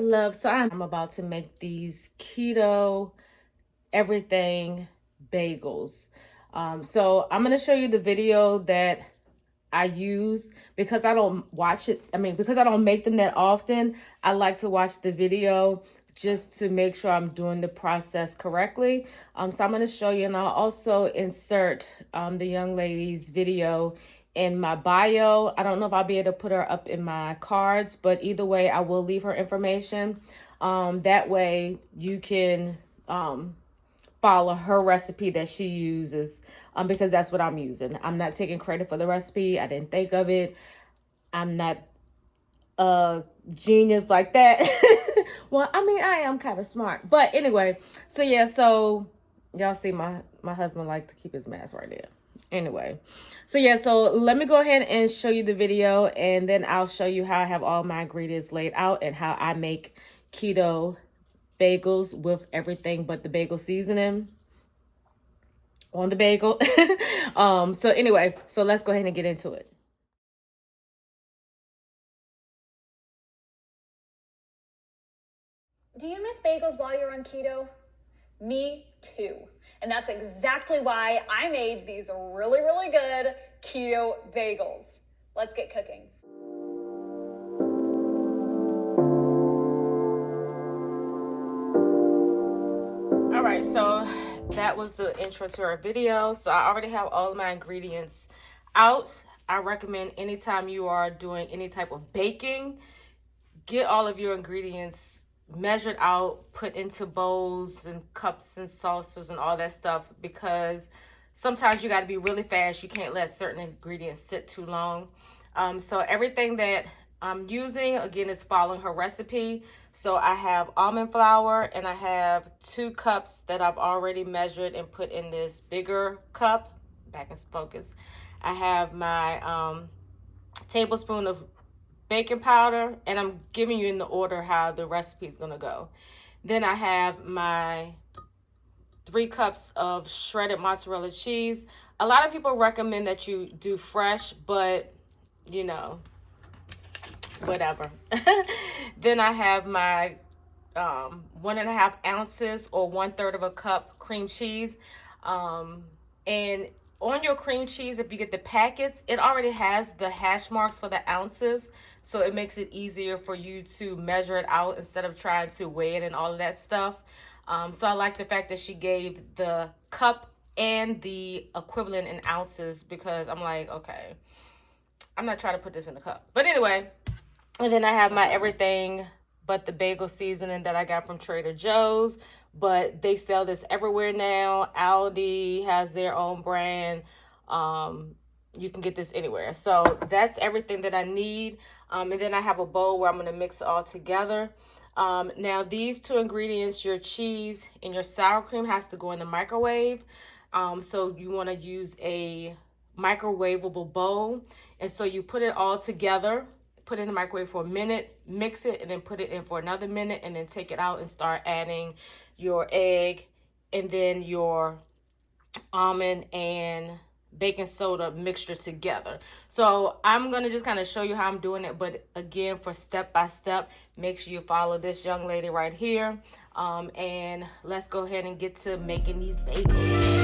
Love, so I'm about to make these keto everything bagels. So I'm going to show you the video that I use because I don't watch it. Because I don't make them that often, I like to watch the video just to make sure I'm doing the process correctly. So I'm going to show you, and I'll also insert the young lady's video in my bio. I don't know if I'll be able to put her up in my cards, but either way, I will leave her information. That way you can follow her recipe that she uses, because that's what I'm using. I'm not taking credit for the recipe. I didn't think of it. I'm not a genius like that. Well, I am kind of smart, but anyway, so yeah, so y'all see my husband like to keep his mask right there. Anyway, so yeah, so let me go ahead and show you the video, and then I'll show you how I have all my ingredients laid out and how I make keto bagels with everything but the bagel seasoning on the bagel. So anyway, so let's go ahead and get into it. Do you miss bagels while you're on keto? Me too. And that's exactly why I made these really, really good keto bagels. Let's get cooking. All right, so that was the intro to our video. So I already have all of my ingredients out. I recommend anytime you are doing any type of baking, get all of your ingredients measured out, put into bowls and cups and saucers and all that stuff, because sometimes you got to be really fast. You can't let certain ingredients sit too long. So everything that I'm using, again, is following her recipe. So I have almond flour, and I have 2 cups that I've already measured and put in this bigger cup. Back in focus. I have my tablespoon of baking powder, and I'm giving you in the order how the recipe is going to go. Then I have my 3 cups of shredded mozzarella cheese. A lot of people recommend that you do fresh, but you know, whatever. Then I have my 1.5 ounces or 1/3 of a cup cream cheese. And on your cream cheese, if you get the packets, it already has the hash marks for the ounces, so it makes it easier for you to measure it out instead of trying to weigh it and all of that stuff. So I like the fact that she gave the cup and the equivalent in ounces, because I'm like, okay, I'm not trying to put this in the cup. But anyway, and then I have my everything but the bagel seasoning that I got from Trader Joe's, but they sell this everywhere now. Aldi has their own brand. You can get this anywhere. So that's everything that I need. And then I have a bowl where I'm going to mix it all together. Now these 2 ingredients, your cheese and your sour cream, has to go in the microwave. So you want to use a microwavable bowl. And so you put it all together, put it in the microwave for a minute, mix it, and then put it in for another minute, and then take it out and start adding your egg and then your almond and baking soda mixture together. So I'm going to just kind of show you how I'm doing it, but again, for step by step, make sure you follow this young lady right here. And let's go ahead and get to making these bagels.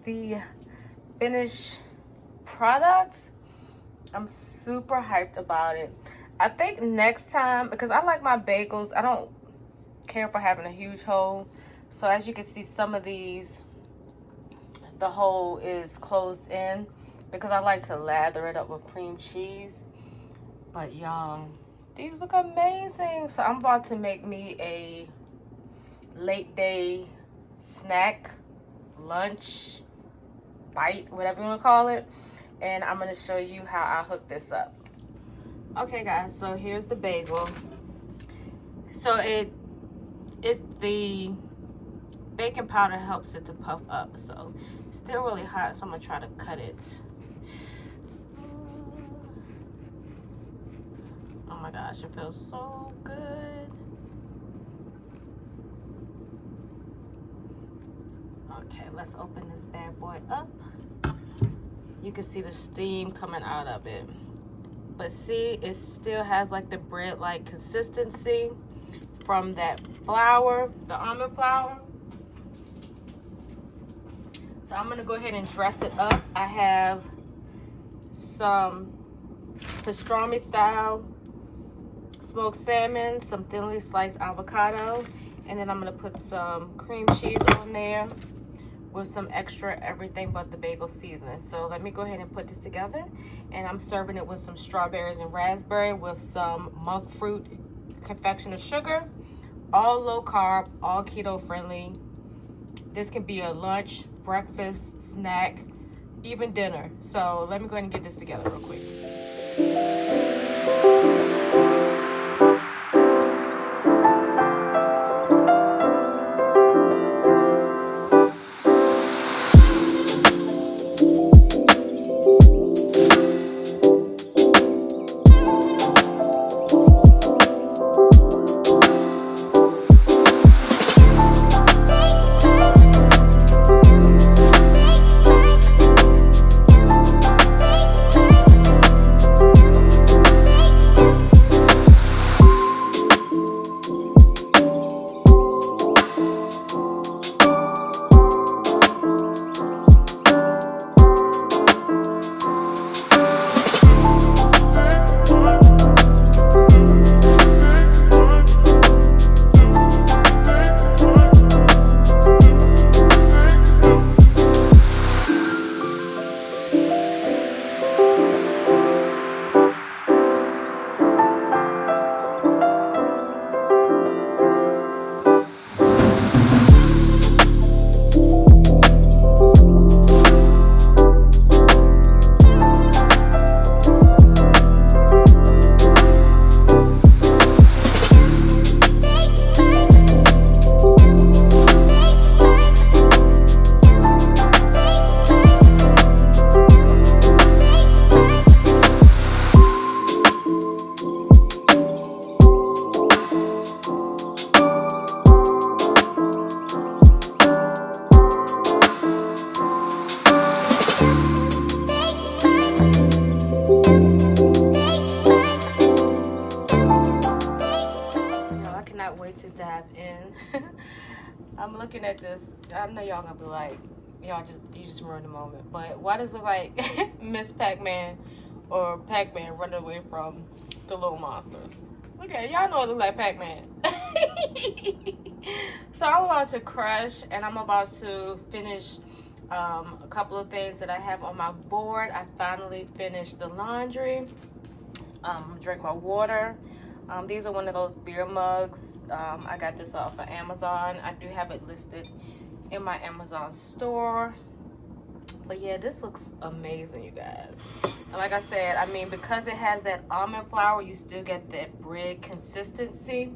the finished product. I'm super hyped about it. I think next time, because I like my bagels, I don't care for having a huge hole. So as you can see, some of these, the hole is closed in because I like to lather it up with cream cheese. But y'all, these look amazing. So I'm about to make me a late day snack, lunch, bite, whatever you want to call it. And I'm going to show you how I hook this up. Okay guys, so here's the bagel. So it's the baking powder helps it to puff up. So it's still really hot, so I'm gonna try to cut it. Oh my gosh, it feels so good. Okay, let's open this bad boy up. You can see the steam coming out of it. But see, it still has like the bread-like consistency from that flour, the almond flour. So I'm gonna go ahead and dress it up. I have some pastrami style smoked salmon, some thinly sliced avocado, and then I'm gonna put some cream cheese on there with some extra everything but the bagel seasoning. So let me go ahead and put this together, and I'm serving it with some strawberries and raspberry with some monk fruit confectioner sugar. All low carb, all keto friendly. This can be a lunch, breakfast, snack, even dinner. So let me go ahead and get this together real quick. To dive in. I'm looking at this. I know y'all gonna be like, you just ruined the moment. But why does it look like Miss Pac-Man or Pac-Man running away from the little monsters? Look at it. Y'all know it looks like Pac-Man. So I'm about to crush, and I'm about to finish a couple of things that I have on my board. I finally finished the laundry. Drink my water. These are one of those beer mugs. I got this off of Amazon. I do have it listed in my Amazon store. But yeah, this looks amazing, you guys. And like I said, I mean, because it has that almond flour, you still get that bread consistency.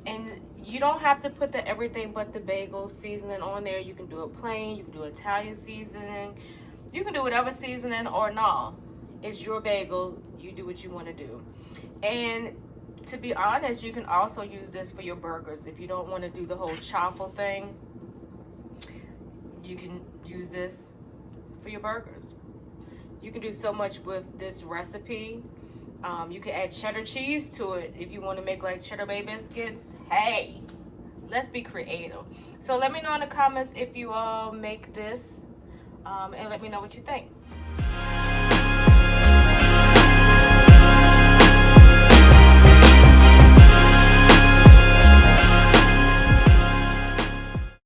And you don't have to put the everything but the bagel seasoning on there. You can do it plain. You can do Italian seasoning. You can do whatever seasoning or no. It's your bagel. You do what you want to do. And to be honest, you can also use this for your burgers. If you don't want to do the whole chaffle thing, you can use this for your burgers. You can do so much with this recipe. You can add cheddar cheese to it if you want to make like cheddar bay biscuits. Hey, let's be creative. So let me know in the comments if you all make this and let me know what you think.